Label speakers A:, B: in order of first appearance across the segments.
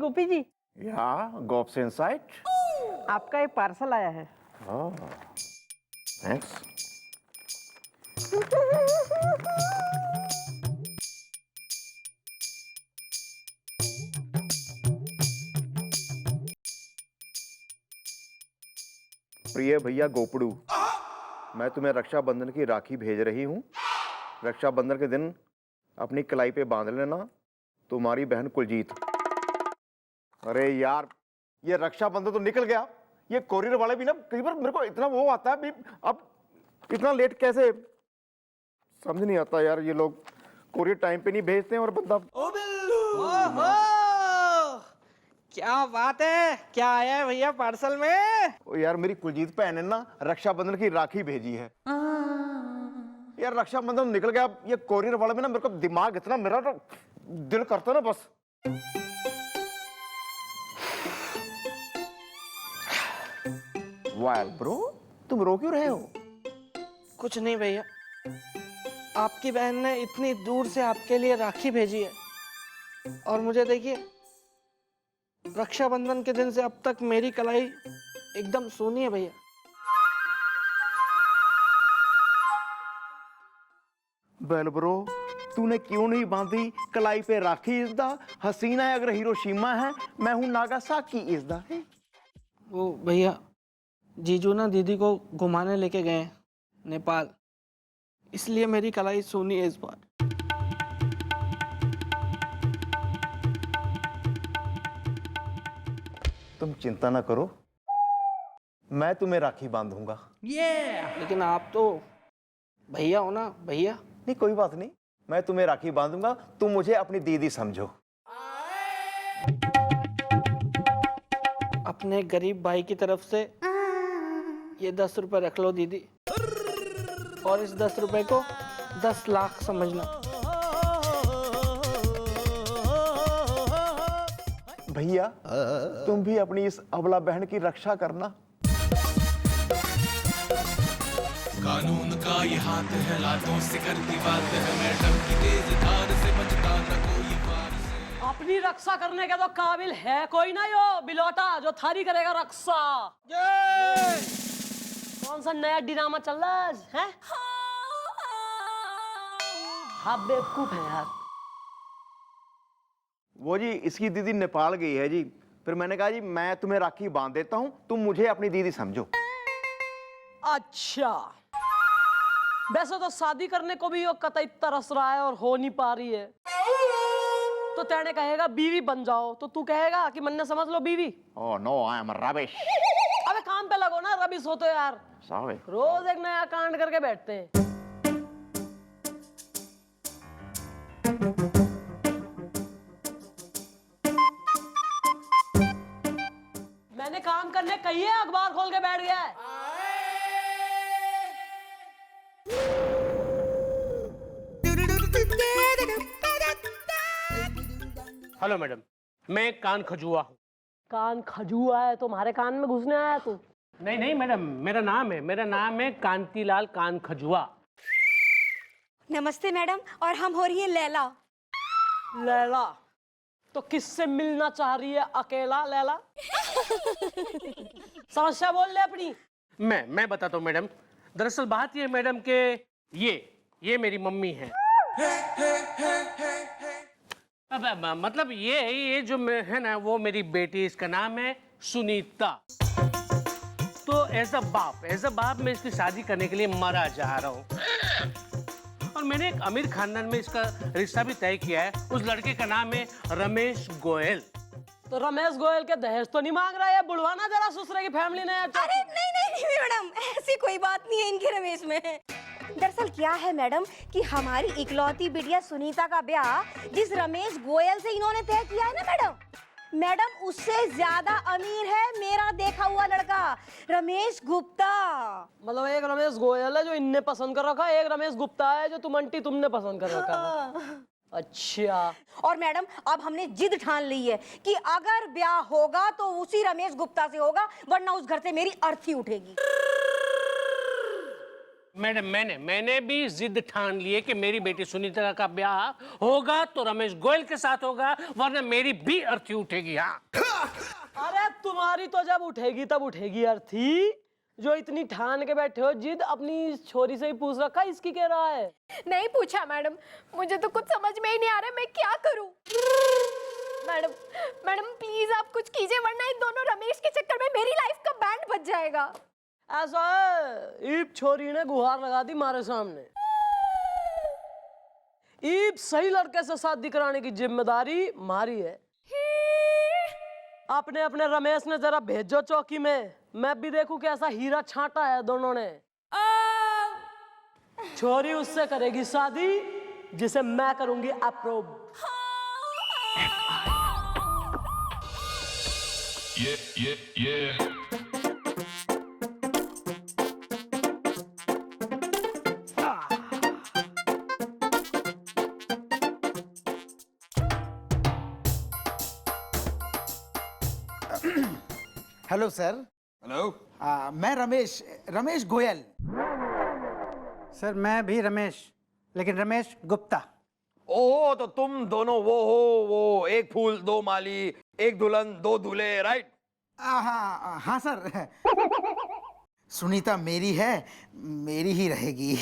A: गोपी जी।
B: Yeah, Gobs inside.
A: आपका एक parcel आया है।
B: Oh, thanks. प्रिय भैया गोपड़ू, मैं तुम्हें रक्षाबंधन की राखी भेज रही हूँ। रक्षाबंधन के दिन अपनी कलाई पे बांध लेना, तुम्हारी बहन कुलजीत। अरे यार, ये रक्षाबंधन तो निकल गया, ये कोरियर वाले भी ना कई बार मेरे को इतना वो आता है भी, अब इतना लेट कैसे, समझ नहीं आता यार। ये लोग कोरियर टाइम पे नहीं भेजते हैं और बंदा।
A: ओहो, क्या बात है, क्या आया है भैया पार्सल में?
B: ओ यार, मेरी कुलजीत बहन ने ना रक्षाबंधन की राखी भेजी है। यार रक्षाबंधन निकल गया, ये कोरियर वाले में ना मेरे को दिमाग इतना, मेरा तो दिल करता ना बस। वाह ब्रो, तुम रो क्यों रहे हो?
A: कुछ नहीं भैया, आपकी बहन ने इतनी दूर से आपके लिए राखी भेजी है और मुझे देखिए, रक्षाबंधन के दिन से अब तक मेरी कलाई एकदम सूनी है भैया।
B: वेल ब्रो, तूने क्यों नहीं बांधी कलाई पे राखी? इसदा हसीना है अगर हिरोशिमा है, मैं हूं नागासाकी। इसदा
A: वो भैया, जीजू ना दीदी को घुमाने लेके गए नेपाल, इसलिए मेरी कलाई सूनी है इस बार।
B: तुम चिंता ना करो, मैं तुम्हें राखी बांधूंगा।
A: लेकिन आप तो भैया हो ना भैया।
B: नहीं कोई बात नहीं, मैं तुम्हें राखी बांधूंगा, तुम मुझे अपनी दीदी समझो।
A: अपने गरीब भाई की तरफ से ये 10 रुपए रख लो दीदी, और इस 10 रुपए को 10 लाख समझना।
B: भैया तुम भी अपनी इस अबला बहन की रक्षा करना।
C: कानून का ये हाथ है, लातों से करती बात है, मैडम की तेज धार से बचता न कोई वार से।
D: अपनी रक्षा करने के तो काबिल है कोई ना, यो बिलोटा जो थारी करेगा रक्षा। कौन सा नया ड्रामा चल रहा है? हाँ बेवकूफ है यार।
B: वो जी, इसकी दीदी नेपाल गई है जी, फिर मैंने कहा जी मैं तुम्हें राखी बांध देता हूं, तुम मुझे अपनी दीदी समझो।
D: अच्छा, वैसे तो शादी करने को भी वो कतई तरस रहा है और हो नहीं पा रही है, तो तेने कहेगा बीवी बन जाओ, तो तू कहेगा कि मन्ने समझ लो बीवी।
B: Oh no, I am rubbish.
D: अबे काम पे लगो ना, रबिश हो तो यार।
B: सॉरी।
D: रोज एक नया कांड करके बैठते हैं। मैंने काम करने कही है, अखबार खोल के बैठ गया है।
E: हेलो मैडम, मैं कान खजुआ हूँ।
D: कान खजुआ है? तुम्हारे कान में घुसने आया तू?
E: नहीं नहीं मैडम, मेरा नाम है कांतीलाल कान खजुआ।
F: नमस्ते मैडम, और हम हो रही है लैला।
D: लैला? तो किससे मिलना चाह रही है अकेला लैला? समस्या बोल ले अपनी।
E: मैं बताता हूँ मैडम, दरअसल बात ये मैडम के ये मेरी मम्मी है। अब मतलब ये जो है ना, वो मेरी बेटी, इसका नाम है सुनीता। तो एज अ बाप मैं इसकी शादी करने के लिए मरा जा रहा हूँ, और मैंने एक अमीर खानदान में इसका रिश्ता भी तय किया है। उस लड़के का नाम है रमेश गोयल।
D: तो रमेश गोयल के दहेज तो नहीं मांग रहा है बुढ़वाना जरा ससुरे की फैमिली ने?
F: अरे नहीं मैडम, ऐसी कोई बात नहीं है इनके रमेश में। दरअसल क्या है मैडम कि हमारी इकलौती बिटिया सुनीता का ब्याह जिस रमेश गोयल से इन्होंने तय किया है ना मैडम, उससे ज्यादा अमीर है मेरा देखा हुआ लड़का रमेश गुप्ता।
D: मतलब एक रमेश गोयल है जो इनने पसंद कर रखा है, एक रमेश गुप्ता है जो तुमने पसंद कर रखा है। अच्छा।
F: और मैडम अब हमने जिद ठान ली है कि अगर ब्याह होगा तो उसी रमेश गुप्ता से होगा, वरना उस घर से मेरी अर्थी उठेगी।
E: मैडम मैंने भी जिद ठान ली है कि मेरी बेटी सुनीता का ब्याह होगा तो रमेश गोयल के साथ होगा, वरना मेरी भी अर्थी उठेगी। हाँ
D: अरे तुम्हारी तो जब उठेगी तब उठेगी अर्थी। जो इतनी ठान के बैठे हो जिद, अपनी छोरी से ही पूछ रखा, इसकी कह रहा है?
G: नहीं पूछा मैडम, मुझे तो कुछ समझ में ही नहीं आ रहा मैं क्या करूं। मैडम प्लीज आप कुछ कीजिए, वरना इन दोनों रमेश के चक्कर में मेरी लाइफ का बैंड बज जाएगा।
D: ऐसा है, ईब छोरी ने गुहार लगा दी मारे सामने। ईब सही लड़के से शादी कराने की जिम्मेदारी मारी है। अपने अपने रमेश ने जरा भेजो चौकी में, मैं भी देखूं कैसा हीरा छांटा है दोनों ने। छोरी उससे करेगी शादी जिसे मैं करूंगी approve.
C: Yeah.
H: Hello sir.
I: Hello.
H: मैं रमेश गोयल।
I: सर मैं भी रमेश, लेकिन रमेश गुप्ता।
B: ओह, तो तुम दोनों वो हो, वो एक फूल दो माली, एक दुल्हन दो दूल्हे, राइट?
H: हाँ सर। सुनीता मेरी है, मेरी ही रहेगी।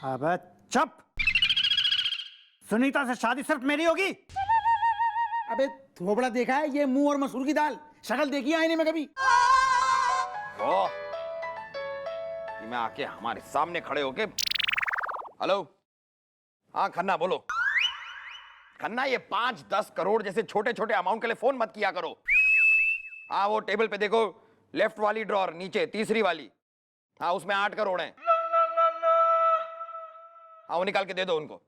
I: अबे चुप! सुनीता से शादी सिर्फ मेरी होगी।
H: अबे थोबड़ा देखा है ये मुंह और मसूर की दाल, शक्ल देखी आईने में कभी?
B: ओह, कि मैं आके हमारे सामने खड़े होके, हेलो, हाँ खन्ना बोलो। खन्ना, ये 5-10 करोड़ जैसे छोटे छोटे अमाउंट के लिए फोन मत किया करो। हाँ वो टेबल पे देखो, लेफ्ट वाली ड्रॉर नीचे तीसरी वाली, हाँ उसमें 8 करोड़ हैं। हाँ वो निकाल के दे दो उनको।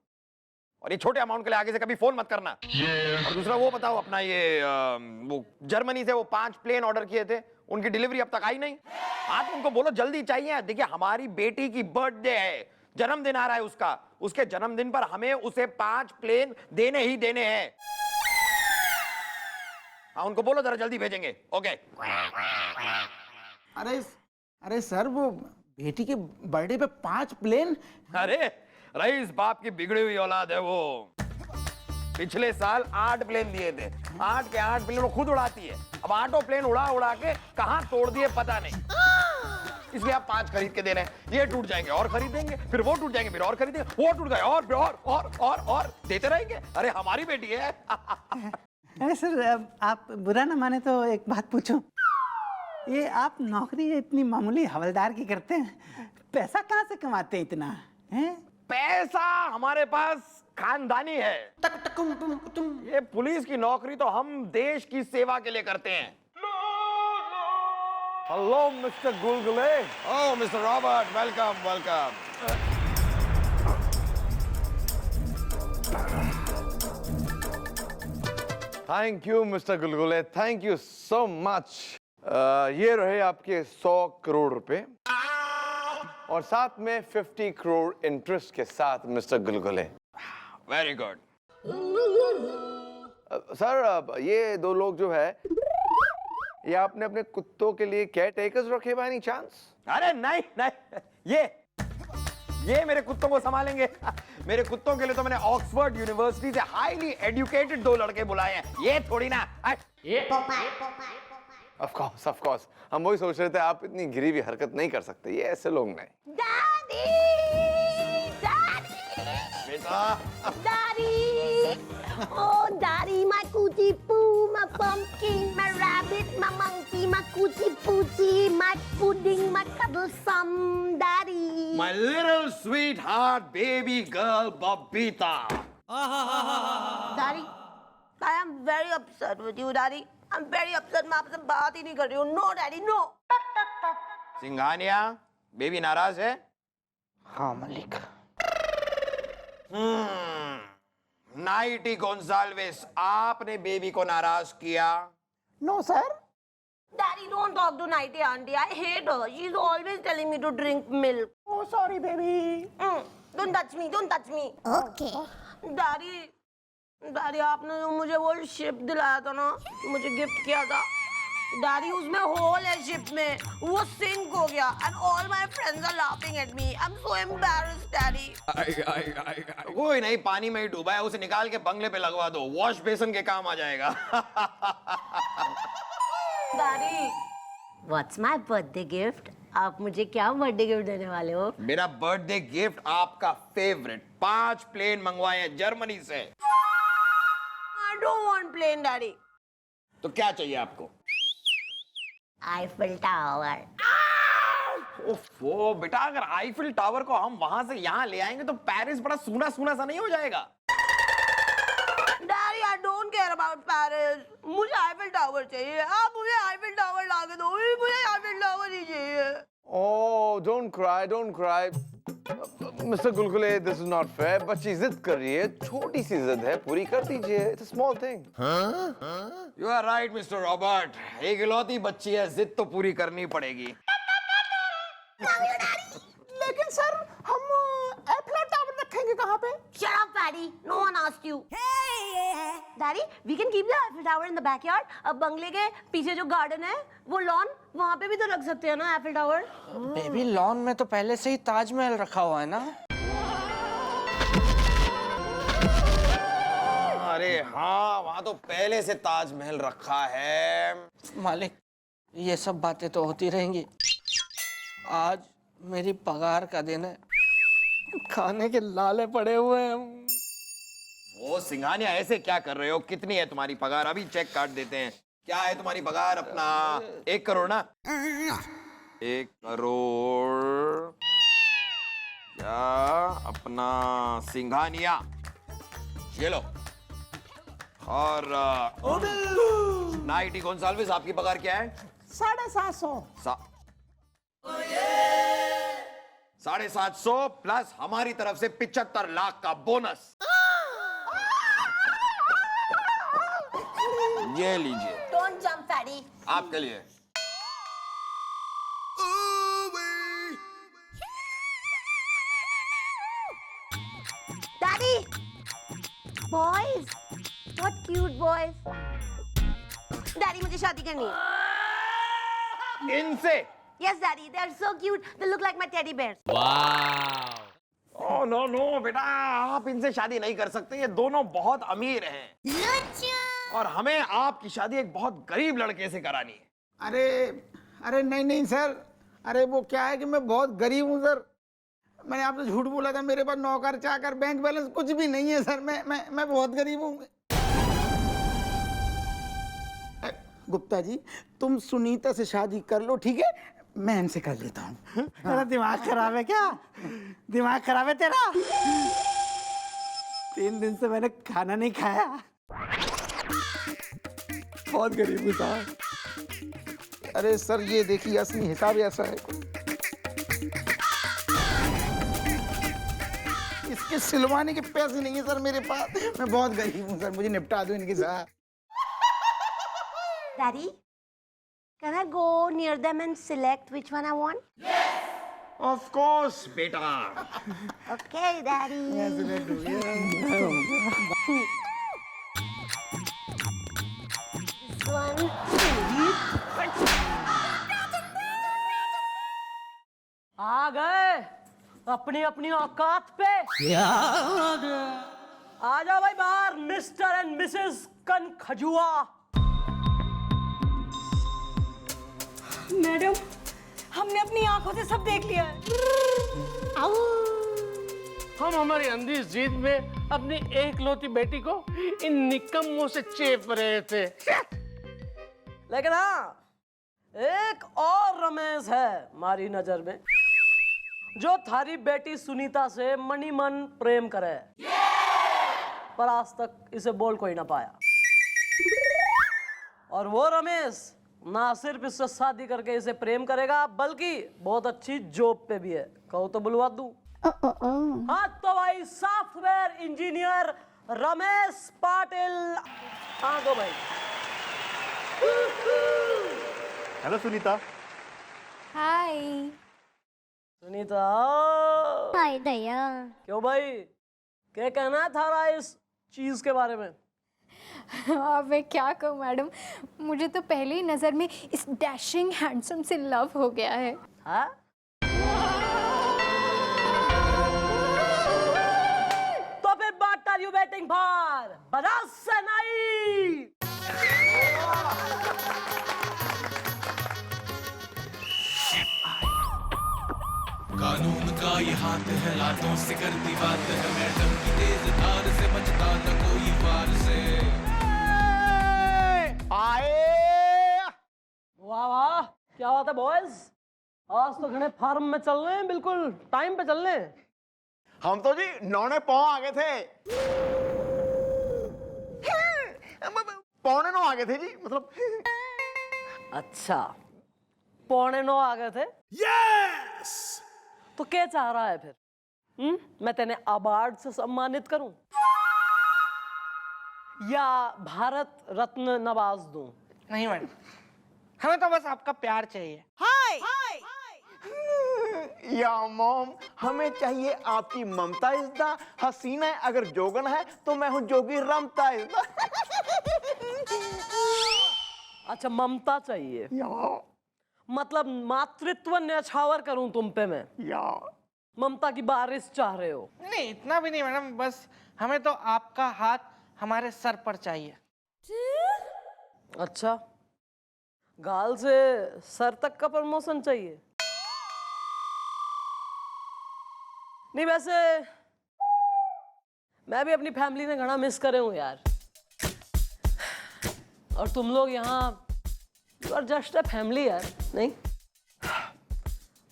B: और ये छोटे अमाउंट के लिए आगे से कभी फोन मत करना। और दूसरा वो बताओ, अपना ये वो जर्मनी से वो 5 प्लेन ऑर्डर किए थे, उनकी डिलीवरी अब तक आई नहीं। हाँ तो उनको बोलो जल्दी चाहिए। देखिए हमारी बेटी की बर्थडे है, जन्मदिन आ रहा है उसका, उसके जन्मदिन पर हमें उसे 5 प्लेन देने ही देने हैं। हाँ उनको बोलो जरा जल्दी भेजेंगे। ओके।
H: अरे सर, वो बेटी के बर्थडे पे 5 प्लेन?
B: अरे रईस बाप की बिगड़ी हुई औलाद है वो। पिछले साल 8 प्लेन दिए थे, 8 के 8 प्लेन वो खुद उड़ाती है। अब 8 प्लेन उड़ा उड़ा के कहां तोड़ दिए पता नहीं, इसलिए आप 5 खरीद के दे रहे हैं। ये टूट जाएंगे और खरीदेंगे, फिर वो टूट जाएंगे फिर और खरीदेंगे, वो टूट गए और देते रहेंगे। अरे हमारी बेटी है।
I: अरे सर आप बुरा ना माने तो एक बात पूछूं, ये आप नौकरी इतनी मामूली हवलदार की करते हैं, पैसा कहाँ से कमाते हैं इतना? हैं?
B: पैसा हमारे पास खानदानी है। ये पुलिस की नौकरी तो हम देश की सेवा के लिए करते हैं। Hello mister Gulgule. Oh mister Robert, welcome welcome.
J: Thank you mister Gulgule, thank you so much. ये रहे आपके 100 करोड़ रुपए और साथ में 50 करोड़ इंटरेस्ट के साथ mister Gulgule.
B: Very good.
J: Sir ये 2 लोग जो है, ये आपने अपने कुत्तों के लिए केयर टेकर्स रखे बाय एनी चांस?
B: अरे नहीं नहीं, ये मेरे कुत्तों को संभालेंगे। मेरे कुत्तों के लिए तो मैंने ऑक्सफोर्ड यूनिवर्सिटी से हाईली एजुकेटेड 2 लड़के बुलाए हैं, ये थोड़ी ना।
J: ऑफ कोर्स हम वही सोच रहे थे, आप इतनी गिरी हुई हरकत नहीं कर सकते, ये ऐसे लोग नहीं।
F: Daddy!
B: बेटा
F: Daddy! Oh, Daddy, my coochie poo, my pumpkin, my rabbit, my monkey, my coochie poochie, my pudding, my cuddlesome, Daddy.
B: My little sweetheart baby girl Babita.
F: Daddy, I am very upset with you, Daddy. I'm very upset. मैं आपसे बात ही नहीं कर रही हूँ. No, Daddy, no.
B: Singhania, baby नाराज है?
A: हाँ मलिक।
B: नाइटी गोंजाल्वेस, आपने बेबी को नाराज किया?
H: No sir.
F: Daddy, don't talk to Nighty auntie. I hate her. She's always telling me to drink milk.
H: Oh, sorry, baby.
F: Don't touch me. Don't touch me. Okay. Daddy, आपने जो मुझे वो ship दिलाया था ना, मुझे गिफ्ट किया था, डैडी उसमें होल है शिप में, वो सिंक हो गया and all my friends are laughing at me. I am so embarrassed daddy.
B: कोई नहीं, पानी में ही डूबा है, उसे निकाल के बंगले पे लगवा दो, वॉश बेसिन के काम आ जाएगा।
F: Daddy what's my birthday gift? आप मुझे क्या बर्थडे गिफ्ट देने वाले हो?
B: मेरा बर्थडे गिफ्ट आपका फेवरेट 5 प्लेन मंगवाए हैं जर्मनी से।
F: I don't want plane daddy.
B: तो क्या चाहिए आपको?
F: Eiffel tower.
B: ओफो बेटा, अगर आईफिल टावर को हम वहां से यहाँ ले आएंगे तो पेरिस बड़ा सूना सूना सा नहीं हो जाएगा?
F: Daddy I don't care about Paris, मुझे आईफिल टावर चाहिए। आप मुझे आईफिल टावर ला के दो, मुझे आईफिल टावर ही चाहिए।
J: Oh, don't cry, don't cry. Mr. Gulgule, this is not fair. बच्ची जिद कर रही है, छोटी सी जिद है, पूरी कर दीजिए. It's a small thing.
B: You are right, Mr. Robert. एक इकलौती बच्ची है, जिद तो पूरी करनी पड़ेगी।
H: लेकिन सर हम एफिल टावर रखेंगे कहाँ पे?
F: Shut up, Daddy. No one asked you. Daddy, we can keep the Eiffel Tower in the backyard. अब बंगले के पीछे जो गार्डन है, वो लॉन, वहाँ पे भी तो रख सकते हैं ना एफिल टावर?
A: बेबी लॉन में तो पहले से ही ताजमहल रखा हुआ है ना।
B: अरे हाँ, वहाँ तो पहले से ताजमहल रखा है।
A: मालिक, ये सब बातें तो होती रहेंगी। आज मेरी पगार का दिन है, खाने के लाले पड़े हुए हैं।
B: ओ सिंघानिया, ऐसे क्या कर रहे हो? कितनी है तुम्हारी पगार? अभी चेक काट देते हैं। क्या है तुम्हारी पगार? अपना 1 करोड़ ना? 1 करोड़ क्या अपना सिंघानिया, ये लो। और नाइटी गोंसाल्विस, आपकी पगार क्या है?
H: 750।
B: 750 प्लस हमारी तरफ से 75 लाख का बोनस। ये लीजिए।
F: Don't jump, Daddy.
B: आपके लिए।
F: Daddy, boys, what cute boys. Daddy, मुझे शादी करनी है।
B: इनसे?
F: Yes, Daddy, they are so cute. They look like my teddy bears.
B: Oh no no बेटा, आप इनसे शादी नहीं कर सकते, ये दोनों बहुत अमीर हैं। और हमें आपकी शादी एक बहुत गरीब लड़के से करानी है।
H: अरे नहीं नहीं सर, अरे वो क्या है कि मैं बहुत गरीब हूँ सर। मैंने आपसे झूठ बोला था, मेरे पास नौकर चाकर बैंक बैलेंस कुछ भी नहीं है सर। मैं बहुत गरीब हूँ। गुप्ता जी, तुम सुनीता से शादी कर लो, ठीक है? मैं इनसे कर लेता हूँ।
I: तेरा दिमाग खराब है क्या? दिमाग खराब है तेरा? 3 दिन से मैंने खाना नहीं खाया।
H: बहुत गरीब हूँ साहब। अरे सर ये देखिए, असली हिसाब ऐसा है। इसके सिलवाने के पैसे नहीं है सर मेरे पास। मैं बहुत गरीब हूँ सर, मुझे निपटा दो इनके साथ।
F: Daddy, can I go near them and select which one I want?
B: Of course, बेटा।
F: Okay, Daddy. This one.
D: आ गए अपनी अपनी औकात पे। आ जाओ भाई बाहर, मिस्टर एंड मिसेस कनखजुआ।
F: मैडम, हमने अपनी आंखों से सब देख लिया है।
E: हम हमारी अंधी जिद में अपनी एकलौती बेटी को इन निकम्मों से चेप रहे थे।
D: लेकिन हाँ, एक और रमेश है हमारी नजर में, जो थारी बेटी सुनीता से मनी मन प्रेम करे, पर आज तक इसे बोल कोई ना पाया। और वो रमेश ना सिर्फ इससे शादी करके इसे प्रेम करेगा, बल्कि बहुत अच्छी जॉब पे भी है। कहो तो बुलवा दूं? हाँ तो भाई, सॉफ्टवेयर इंजीनियर रमेश पाटिल। हाँ दो भाई।
B: हेलो सुनीता।
G: हाय।
D: सुनीता।
G: हाय दया।
D: क्यों भाई, क्या कहना था इस चीज के बारे में?
G: अब मैं क्या कहूँ मैडम, मुझे तो पहली ही नज़र में इस डैशिंग हैंडसम से लव हो गया है।
D: हाँ? तो फिर what are you waiting for? बजा सनाई।
C: कानून का ये हाथ है, लातों से करती बात है, मैडम की तेज धार से बचता न कोई वार से।
D: वाह वाह, क्या बात है बॉयज, आज तो घने फार्म में चल रहे हैं, बिल्कुल टाइम पे चल रहे हैं।
B: हम तो जी 9:15 आ गए थे। 8:45 आ गए थे जी, मतलब।
D: अच्छा, 8:45 आ गए थे। यस। तो क्या चाह रहा है फिर? मैं तेने अवार्ड से सम्मानित करूं या भारत रत्न नवाज दूं?
A: नहीं मैडम, हमें तो बस आपका प्यार चाहिए।
B: या मॉम, हमें चाहिए आपकी ममता इज़्दा। हसीना अगर जोगन है तो मैं हूँ जोगी रमता इज़्दा।
D: अच्छा, ममता चाहिए, मतलब मातृत्व न्यौछावर करूं तुम पे मैं? ममता की बारिश चाह रहे हो?
A: नहीं, इतना भी नहीं मैडम, बस हमें तो आपका हाथ हमारे सर पर चाहिए।
D: अच्छा, गाल से सर तक का प्रमोशन चाहिए? नहीं, वैसे मैं भी अपनी फैमिली ने घना मिस करे हूं यार, और तुम लोग यहाँ you are just a family यार, नहीं?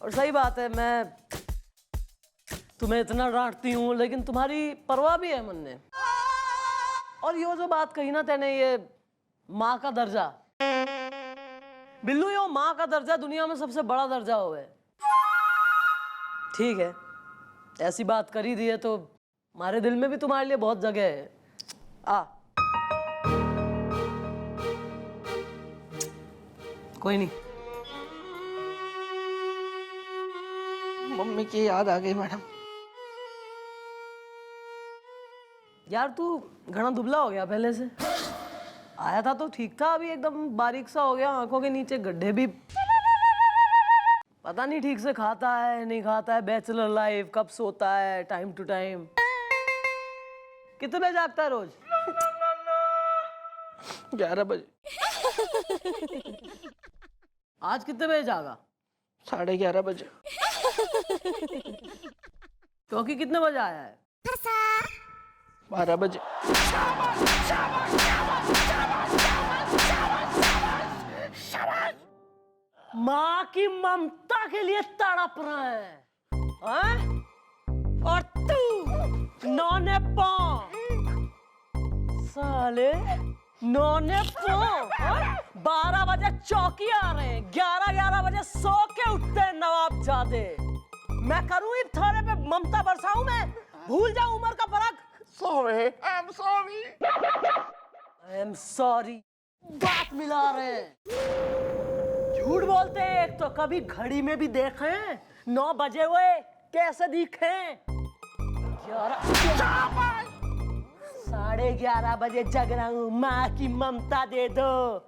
D: और सही बात है, मैं तुम्हें इतना डांटती हूँ लेकिन तुम्हारी परवाह भी है मन में। और ये जो बात कही ना तेने, ये माँ का दर्जा, बिल्लू, ये माँ का दर्जा दुनिया में सबसे बड़ा दर्जा हुआ है। ठीक है, ऐसी बात करी दी है तो हमारे दिल में भी तुम्हारे लिए बहुत जगह है। आ, कोई नहीं।
A: मम्मी की याद आ गई मैडम।
D: यार तू घना दुबला हो गया पहले से, आया था तो ठीक था, अभी एकदम बारीक सा हो गया, आंखों के नीचे गड्ढे भी, पता नहीं ठीक से खाता है नहीं खाता है, बैचलर लाइफ, कब सोता है टाइम टू टाइम, कितने बजे जागता है रोज?
A: 11 बजे।
D: आज कितने बजे जागा?
A: 11:30 बजे।
D: क्योंकि कितने बजे आया है?
A: 12 बजे।
D: माँ की ममता के लिए तड़प रहा है, हैं? और तू नौने पाँव, साले नौने पाँव, 12 बजे चौकी आ रहे हैं, 11 बजे सो के उठते हैं नवाब जादे। मैं करूँ इस थाने पे ममता बरसाऊं, मैं भूल जाऊं उम्र का फर्क?
B: Sorry, I'm sorry.
D: I am sorry, बात मिला रहे हैं। झूठ बोलते हैं, एक तो कभी घड़ी में भी देखे 9 बजे हुए कैसे दिखे? 11:30 बजे जग रहा हूँ, माँ की ममता दे दो।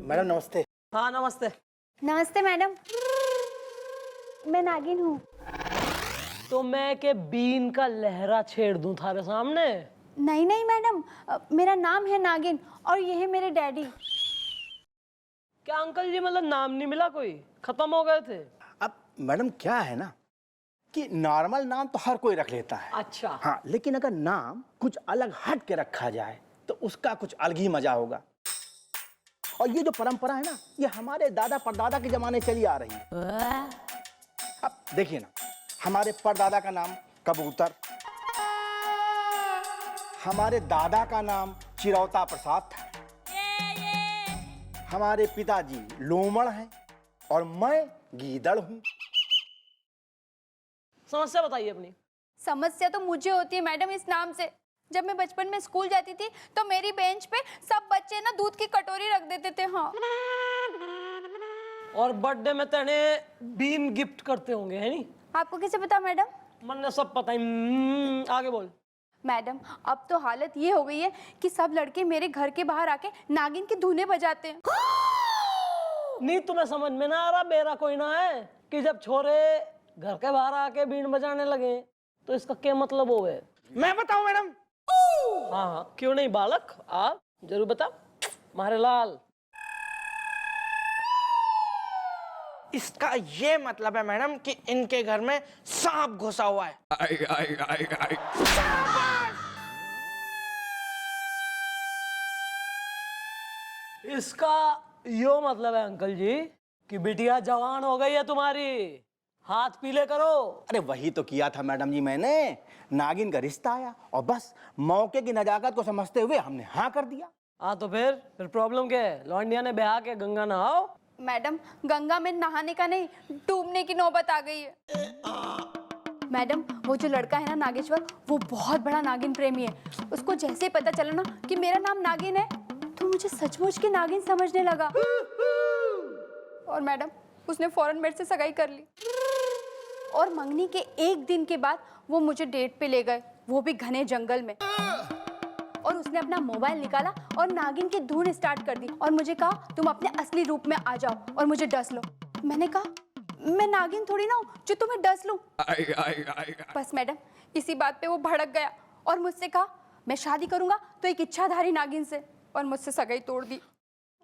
I: मैडम नमस्ते।
D: हाँ नमस्ते।
F: नमस्ते मैडम, मैं नागिन हूँ।
D: तो मैं के बीन का लहरा छेड़ दूं थारे सामने?
F: नहीं नहीं मैडम, मेरा नाम है नागिन और ये है मेरे डैडी।
D: क्या अंकल जी, मतलब नाम नहीं मिला कोई, खत्म हो गए थे?
I: अब मैडम क्या है ना कि नॉर्मल नाम तो हर कोई रख लेता है।
D: अच्छा।
I: हाँ, लेकिन अगर नाम कुछ अलग हट के रखा जाए तो उसका कुछ अलग ही मजा होगा। और ये जो परंपरा है ना, ये हमारे दादा परदादा के जमाने चली आ रही है। अब देखिए ना, हमारे परदादा का नाम कबूतर, हमारे दादा का नाम चिरौता प्रसाद था, हमारे पिताजी लोमड़ हैं और मैं गीदड़ हूं।
D: समस्या बताइए अपनी।
G: समस्या तो मुझे होती है मैडम इस नाम से। जब मैं बचपन में स्कूल जाती थी तो मेरी बेंच पे सब बच्चे ना दूध की कटोरी रख देते थे। हाँ।
D: और बर्थडे में तेने बीन गिफ्ट करते होंगे, है नी?
F: आपको कैसे पता मैडम?
D: मन ने सब पता ही। आगे बोल।
G: मैडम अब तो हालत ये हो गई है कि सब लड़के मेरे घर के बाहर आके नागिन की धुनें बजाते हैं।
D: नहीं तुम्हें समझ में ना आ रहा, मेरा कोई ना है कि जब छोरे घर के बाहर आके बीन बजाने लगे तो इसका क्या मतलब हो गए?
A: मैं बताऊं मैडम?
D: हाँ हाँ, क्यों नहीं बालक, आप जरूर बता मारे लाल।
A: इसका ये मतलब है मैडम कि इनके घर में सांप घुसा हुआ है।
D: इसका यो मतलब है अंकल जी कि बिटिया जवान हो गई है तुम्हारी, हाथ पीले करो।
I: अरे वही तो किया था मैडम जी मैंने। नागिन का रिश्ता आया और बस मौके की नजाकत को समझते हुए हमने हाँ कर दिया।
D: हाँ तो फिर प्रॉब्लम क्या है? लौंडिया ने ब्याह के गंगा नहाओ।
G: मैडम गंगा में नहाने का नहीं, डूबने की नौबत आ गई है। मैडम वो जो लड़का है ना नागेश्वर, वो बहुत बड़ा नागिन प्रेमी है। उसको जैसे ही पता चला ना कि मेरा नाम नागिन है तो मुझे सचमुच की नागिन समझने लगा। और मैडम उसने फौरन मेरे से सगाई कर ली। और मंगनी के एक दिन के बाद वो मुझे डेट पे ले गए, वो भी घने जंगल में। और उसने अपना मोबाइल निकाला और नागिन की धुन स्टार्ट कर दी और मुझे कहा तुम अपने असली रूप में आ जाओ और मुझे डस लो। मैंने कहा मैं नागिन थोड़ी ना हूँ जो तुम्हें डस लूं। बस मैडम इसी बात पे वो भड़क गया और मुझसे कहा मैं शादी करूंगा तो एक इच्छाधारी नागिन से, और मुझसे सगाई तोड़ दी।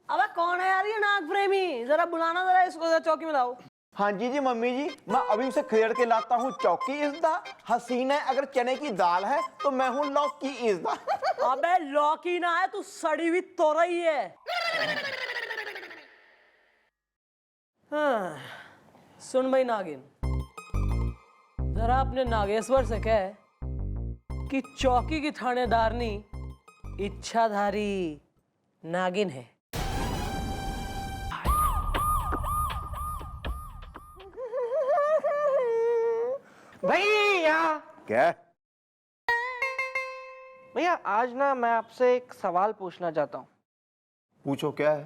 D: अबे कौन है यार ये नाग प्रेमी? जरा बुलाना जरा इसको, जरा चौकी में लाओ।
B: हाँ जी जी मम्मी जी, मैं अभी उसे खदेड़ के लाता हूँ चौकी इज़दा। हसीन है अगर चने की दाल है तो मैं हूँ लौकी इज़दा।
D: अबे लौकी ना है, तू सड़ी हुई तोरई है। हाँ, सुन भाई नागिन, जरा अपने नागेश्वर से कह कि चौकी की थानेदारनी इच्छाधारी नागिन है।
A: भैया
B: क्या?
A: भैया आज ना मैं आपसे एक सवाल पूछना चाहता हूँ।
B: पूछो क्या है?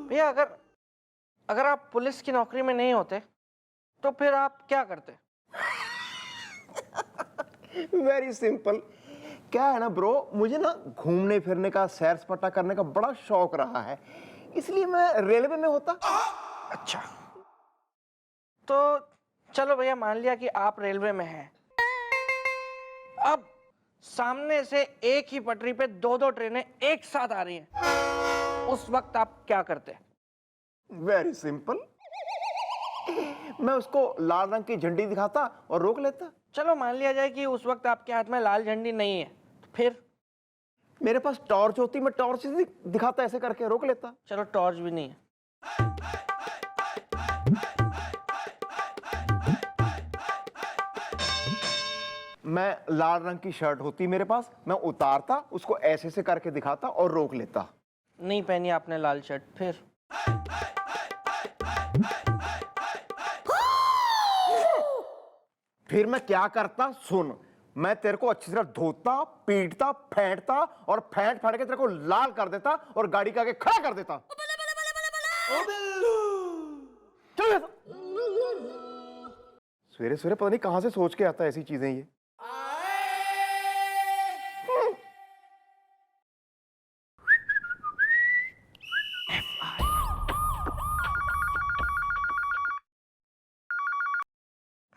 A: भैया अगर आप पुलिस की नौकरी में नहीं होते तो फिर आप क्या करते?
B: Very simple. क्या है ना ब्रो, मुझे ना घूमने फिरने का, सैर सपाटा करने का बड़ा शौक रहा है, इसलिए मैं रेलवे में होता।
A: अच्छा, तो चलो भैया मान लिया कि आप रेलवे में हैं। अब सामने से एक ही पटरी पे दो ट्रेनें एक साथ आ रही हैं, उस वक्त आप क्या करते?
B: वेरी सिंपल, मैं उसको लाल रंग की झंडी दिखाता और रोक लेता।
A: चलो मान लिया जाए कि उस वक्त आपके हाथ में लाल झंडी नहीं है, तो फिर?
B: मेरे पास टॉर्च होती, मैं टॉर्च से दिखाता, ऐसे करके रोक लेता।
A: चलो टॉर्च भी नहीं है।
B: मैं लाल रंग की शर्ट होती मेरे पास, मैं उतारता, उसको ऐसे से करके दिखाता और रोक लेता।
A: नहीं पहनी आपने लाल शर्ट, फिर?
B: फिर मैं क्या करता सुन, मैं तेरे को अच्छी तरह धोता, पीटता, फेंटता और फेंट के तेरे को लाल कर देता और गाड़ी के आगे खड़ा कर देता। चल सवेरे सवेरे पता नहीं कहां से सोच के आता है ऐसी चीजें ये।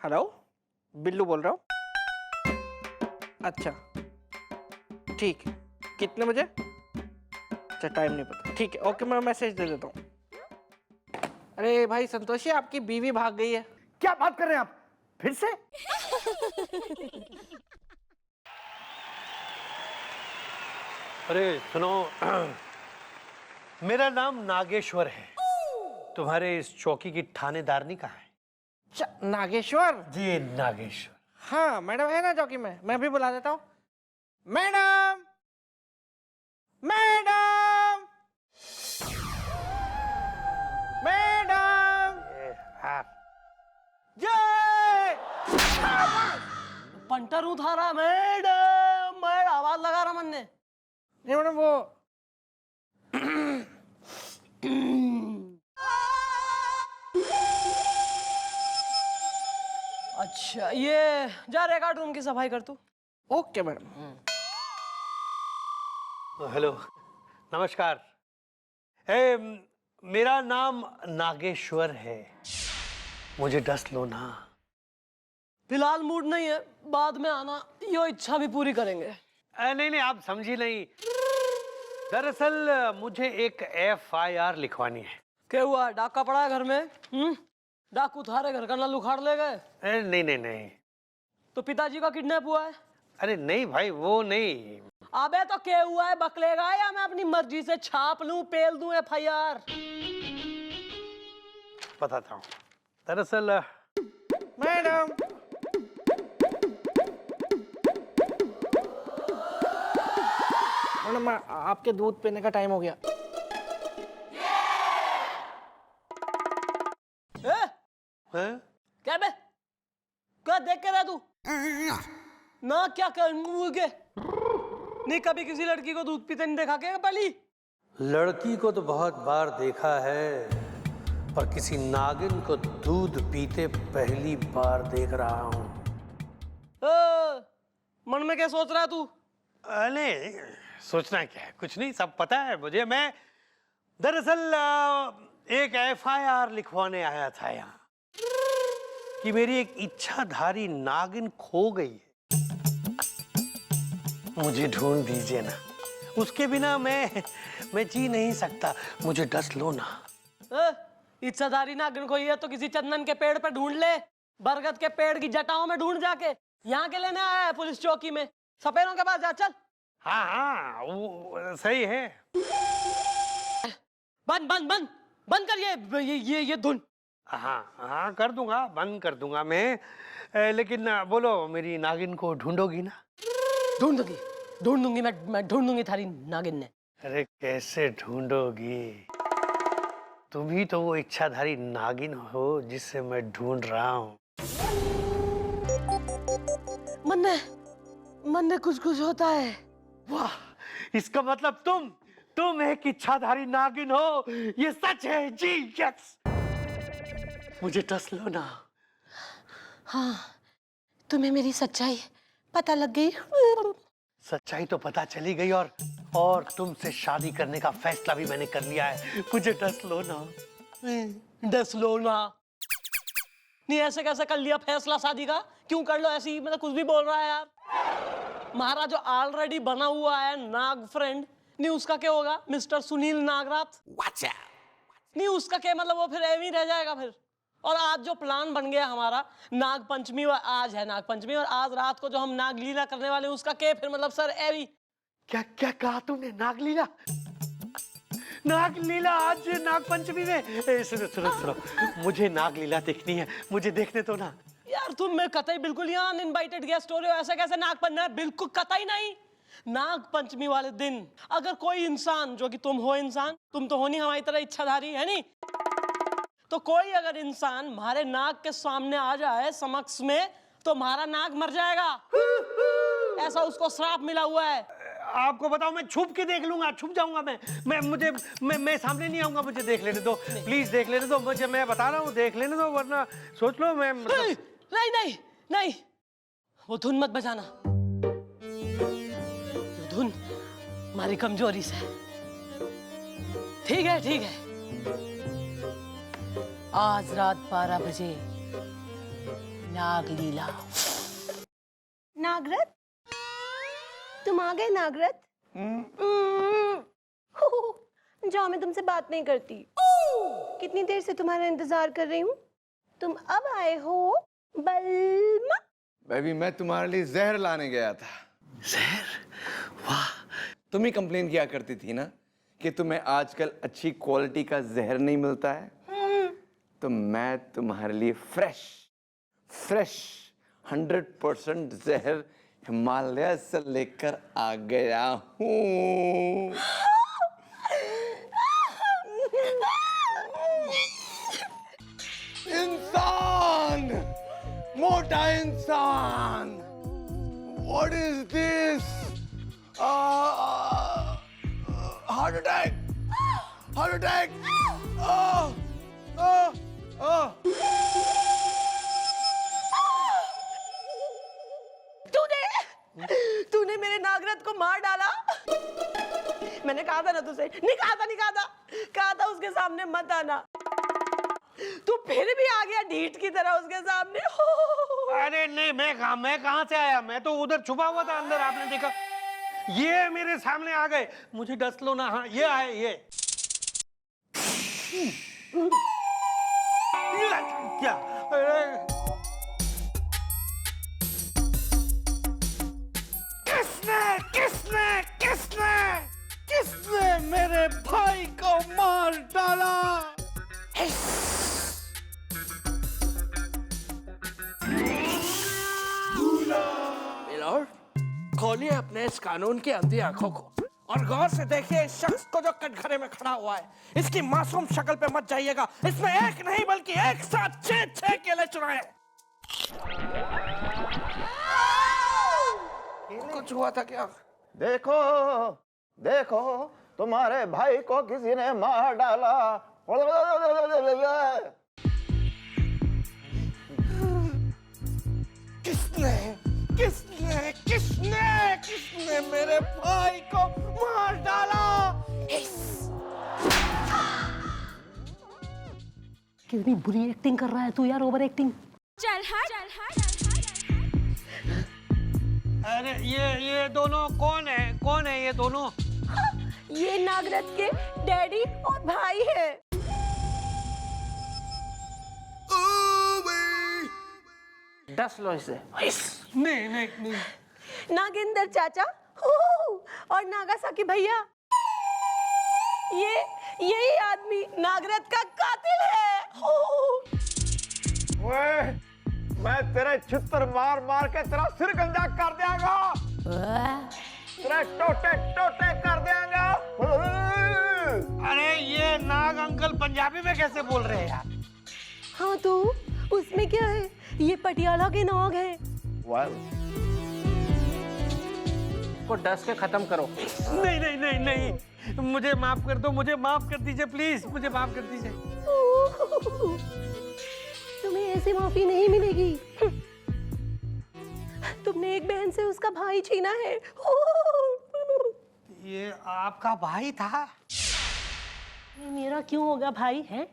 A: हेलो, बिल्लू बोल रहा हूँ। अच्छा ठीक है, कितने बजे? अच्छा टाइम नहीं पता, ठीक है ओके, मैं मैसेज दे देता हूँ। अरे भाई संतोषी, आपकी बीवी भाग गई है।
B: क्या बात कर रहे हैं आप फिर से?
E: अरे सुनो, मेरा नाम नागेश्वर है। तुम्हारे इस चौकी की थानेदारनी कहाँ है?
A: नागेश्वर
E: जी नागेश्वर।
A: हाँ मैडम है ना चौकी में, मैं भी बुला देता हूँ। मैडम, मैडम, मैडम, जय।
D: पंटर उठारा मैडम, मैड आवाज लगा रहा मन ने।
A: नहीं मैडम, वो
D: अच्छा ये जा रिकॉर्ड रूम की सफाई कर तू।
A: Okay madam.
E: हेलो, नमस्कार। मेरा नाम नागेश्वर है, मुझे डस लो ना।
D: फिलहाल मूड नहीं है, बाद में आना, यो इच्छा भी पूरी करेंगे।
E: नहीं, आप समझी नहीं। दरअसल मुझे एक FIR लिखवानी है।
D: क्या हुआ, डाका पड़ा है घर में? डाकू थारे घर का नल उखाड़ ले गए?
E: नहीं।
D: तो पिताजी का किडनैप हुआ है?
E: अरे नहीं भाई, वो नहीं।
D: अबे तो क्या हुआ है, बकलेगा या मैं अपनी मर्जी से छाप लूं, पेल दूं FIR?
E: बताता हूँ। दरअसल
A: मैडम मैडम आपके दूध पीने का टाइम हो गया।
E: हैं?
D: क्या बे, क्या देख के रहा तू ना? क्या कर के नहीं, कभी किसी लड़की को दूध पीते नहीं देखा क्या पहली?
E: लड़की को तो बहुत बार देखा है, पर किसी नागिन को दूध पीते पहली बार देख रहा हूँ।
D: मन में क्या सोच रहा है तू?
E: नहीं, सोचना क्या है, कुछ नहीं, सब पता है मुझे। मैं दरअसल एक FIR लिखवाने आया था यहाँ कि मेरी एक इच्छाधारी नागिन खो गई है, मुझे ढूंढ दीजिए ना। उसके बिना मैं जी नहीं सकता, मुझे डस लो ना।
D: इच्छाधारी नागिन कोई है तो किसी चंदन के पेड़ पे ढूंढ ले, बरगद के पेड़ की जटाओं में ढूंढ जाके। यहाँ के लेने आया है पुलिस चौकी में, सपेरों के पास जा, चल।
E: हाँ, वो सही है।
D: बंद कर ये धुन।
E: हाँ, कर दूंगा, बंद कर दूंगा मैं। लेकिन बोलो, मेरी नागिन को ढूंढोगी ना?
D: ढूंढ दूंगी मैं ढूंढ दूंगी थारी नागिन ने।
E: अरे कैसे ढूंढोगी? तुम ही तो वो इच्छाधारी नागिन हो जिससे मैं ढूंढ रहा हूँ।
D: मन में कुछ होता है।
E: वाह, इसका मतलब तुम एक इच्छाधारी नागिन हो, ये सच है जी। यस, मुझे डस लो ना।
D: हाँ, तुम्हें मेरी सच्चाई पता लग गई?
E: सच्चाई तो पता चली गई, और तुमसे शादी करने का फैसला भी मैंने कर लिया है। मुझे डस लो ना।
D: डस लो ना? नहीं, ऐसे कैसे कर लिया फैसला शादी का? क्यों कर लो ऐसी, मतलब कुछ भी बोल रहा है यार। हमारा जो ऑलरेडी बना हुआ है नाग फ्रेंड, नहीं उसका क्या होगा? मिस्टर सुनील नागराथ। नहीं उसका क्या मतलब, वो फिर एवं ही रह जाएगा फिर। और आज जो प्लान बन गया हमारा नाग पंचमी, आज है नाग पंचमी, और आज रात को जो हम नाग लीला करने वाले हैं उसका क्या फिर मतलब सर एवी?
E: क्या कहा तुमने? नागलीला? नागलीला आज नाग पंचमी में? सुनो, मुझे नागलीला देखनी है, मुझे देखने तो ना।
D: यार तुम मैं कतई बिल्कुल यहाँ अनइनवाइटेड गेस्ट हो रहे हो, ऐसे कैसे नाग पंचमी? बिल्कुल कतई नहीं। नाग पंचमी वाले दिन अगर कोई इंसान, जो कि तुम हो इंसान, तुम तो हो नहीं हमारी तरह इच्छाधारी, है नहीं, तो कोई अगर इंसान हमारे नाग के सामने आ जाए समक्ष में, तो हमारा नाग मर जाएगा, ऐसा उसको श्राप मिला हुआ है।
E: आपको बताओ, मैं छुप के देख लूंगा, छुप जाऊंगा मैं सामने नहीं आऊंगा, मुझे देख लेने दो, प्लीज देख लेने दो मुझे, मैं बता रहा हूँ, देख लेने दो, वरना सोच लो मैं
D: नहीं, वो धुन मत बजाना, धुन हमारी कमजोरी से। ठीक है, आज रात 12 बजे नाग लीला।
F: नागरथ, तुम आ गए नागरथ? जाओ, मैं तुमसे बात नहीं करती। कितनी देर से तुम्हारा इंतजार कर रही हूँ, तुम अब आए हो बलमा।
J: बेबी, मैं तुम्हारे लिए जहर लाने गया था।
E: जहर? वाह,
J: तुम ही कंप्लेन किया करती थी ना कि तुम्हें आजकल अच्छी क्वालिटी का जहर नहीं मिलता है, तो मैं तुम्हारे लिए फ्रेश 100% जहर हिमालय से लेकर आ गया हूँ। इंसान, मोटा इंसान, What is this? Heart attack! Heart attack!
D: तूने मेरे नागराज को मार डाला। मैंने कहा था ना तुझसे, नहीं कहा था उसके सामने मत आना। तू फिर भी आ गया ढीठ की तरह उसके सामने।
E: अरे नहीं, मैं कहाँ से आया? मैं तो उधर छुपा हुआ था अंदर, आपने देखा? ये मेरे सामने आ गए, मुझे डस लो ना। हाँ, ये आए ये। क्या? अरे किसने मेरे भाई को मार डाला?
A: मिलॉर्ड, खोलिए अपने इस कानून की अंधी आंखों को और गौर से देखिए इस शख्स को जो कटघरे में खड़ा हुआ है। इसकी मासूम शक्ल पे मत जाइएगा। इसने एक नहीं बल्कि एक साथ 6 केले चुराए। कुछ हुआ था क्या?
B: देखो देखो, तुम्हारे भाई को किसी ने मार डाला।
A: किसने मेरे भाई को मार डाला?
D: कितनी बुरी एक्टिंग कर रहा है तू यार, ओवर एक्टिंग।
G: चल हट।
E: अरे ये दोनों कौन है ये दोनों?
D: ये नागराज के डैडी और भाई है।
A: डस लो इसे।
E: नहीं।
D: नागेंद्र चाचा और नागासाकी भैया, यही आदमी नागराज का कातिल है।
B: मैं तेरे छितर मार मार के तेरा सिर गंजा कर देगा, तेरे टोटे कर देगा।
E: अरे ये नाग अंकल पंजाबी में कैसे बोल रहे हैं यार?
D: हाँ तो उसमें क्या है, ये पटियाला के नाग है।
A: को डस के खत्म करो।
E: नहीं, मुझे माफ कर दो, मुझे माफ कर दीजिए प्लीज, मुझे माफ कर दीजिए।
D: तुम्हें ऐसी माफी नहीं मिलेगी। तुमने एक बहन से उसका भाई छीना है।
E: ये आपका भाई था?
D: मेरा क्यों होगा भाई है?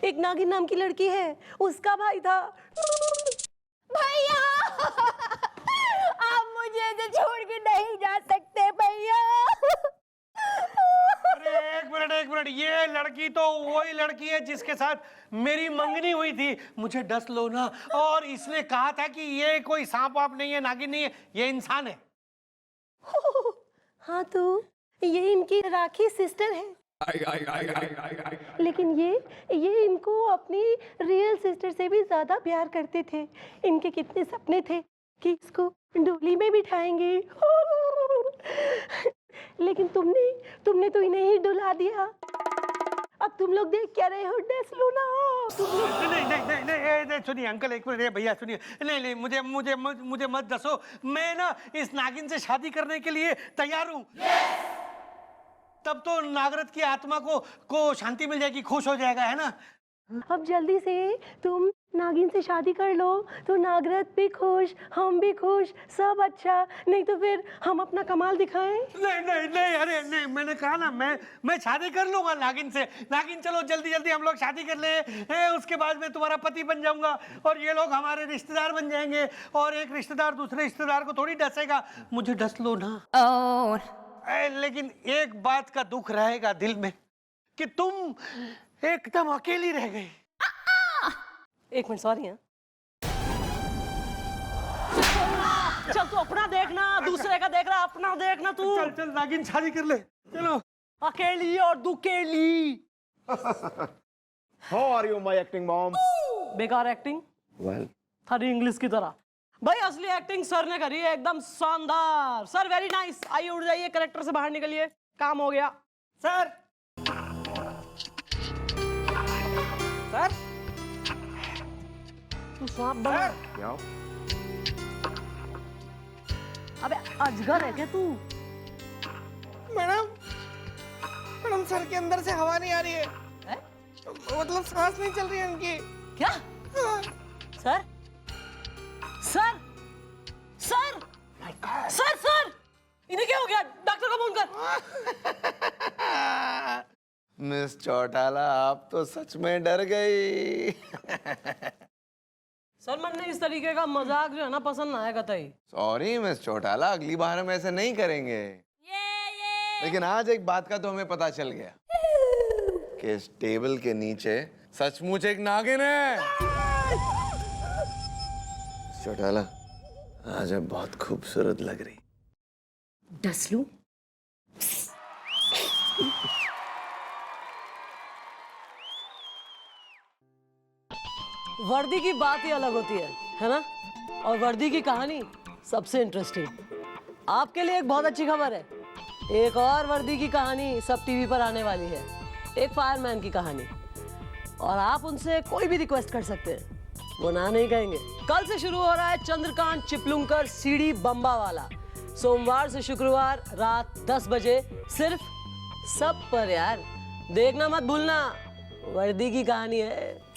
D: एक नागिन नाम की लड़की है, उसका भाई था।
F: भैया आप मुझे ऐसे छोड़ के नहीं जा सकते भैया।
E: अरे एक मिनट, ये लड़की तो वही लड़की है जिसके साथ मेरी मंगनी हुई थी। मुझे डस लो ना। और इसने कहा था कि ये कोई सांप वाप नहीं है, नागिन नहीं है, ये इंसान है।
D: हाँ तो ये इनकी राखी सिस्टर है। लेकिन ये इनको अपनी रियल सिस्टर से भी ज्यादा प्यार करते थे। इनके कितने सपने थे कि इसको डोली में बिठाएंगे। लेकिन तुमने तो इन्हें ही डुला दिया। अब तुम लोग देख क्या रहे हो? डस लो ना।
E: नहीं, सुनिए अंकल, एक मिनट भैया सुनिए। नहीं, मुझे मत डसो। मैं ना इस नागिन से शादी करने के लिए तैयार हूँ। तब तो नागराज की आत्मा को शांति मिल जाएगी, खुश हो जाएगा, है ना?
D: अब जल्दी से तुम नागिन से शादी कर लो तो नागराज भी खुश, हम भी खुश, सब अच्छा। नहीं तो फिर हम अपना कमाल दिखाएं।
E: नहीं, अरे नहीं, मैंने कहा ना मैं शादी कर लूंगा नागिन से। नागिन चलो जल्दी हम लोग शादी कर ले। उसके बाद मैं तुम्हारा पति बन जाऊंगा और ये लोग हमारे रिश्तेदार बन जाएंगे। और एक रिश्तेदार दूसरे रिश्तेदार को थोड़ी डसेगा। मुझे डस लो ना। लेकिन एक बात का दुख रहेगा दिल में कि तुम एकदम अकेली रह गई।
D: एक मिनट, सॉरी। चल तू अपना देखना, दूसरे का देख रहा, अपना देखना तू।
E: चल नागिन शादी कर ले, चलो।
D: अकेली और दुकेली।
B: How are you, my acting mom?
D: बेकार एक्टिंग।
B: Well,
D: थारी इंग्लिश की तरह। भाई असली एक्टिंग सर ने करी है, एकदम शानदार। Sir very nice. आइए उठ जाइए, कैरेक्टर से बाहर निकलिए, काम हो गया।
A: सर
D: तू सांप बना।
B: क्या?
D: अबे अजगर है क्या तू?
A: मैडम सर के अंदर से हवा नहीं आ रही है। मतलब सांस नहीं चल रही है उनकी।
D: क्या? Sir sir sir! My God, हो गया? डॉक्टर को फोन कर।
J: मिस चौटाला, आप तो सच में डर गई।
D: सर मैंने इस तरीके का मजाक जो है ना पसंद ना आएगा कतई।
J: सॉरी मिस चौटाला, अगली बार हम ऐसे नहीं करेंगे। लेकिन आज एक बात का तो हमें पता चल गया कि इस टेबल के नीचे सचमुच एक नागिन है। चौटाला, आज आप बहुत खूबसूरत लग रही।
F: डसलू
D: वर्दी की बात ही अलग होती है ना? और वर्दी की कहानी सबसे इंटरेस्टिंग। आपके लिए एक बहुत अच्छी खबर है, एक और वर्दी की कहानी सब टीवी पर आने वाली है, एक फायरमैन की कहानी। और आप उनसे कोई भी रिक्वेस्ट कर सकते हैं, वो ना नहीं कहेंगे। कल से शुरू हो रहा है चंद्रकांत चिपलुंकर सीडी बम्बा वाला, सोमवार से शुक्रवार रात 10 बजे सिर्फ सब पर यार। देखना मत भूलना, वर्दी की कहानी है।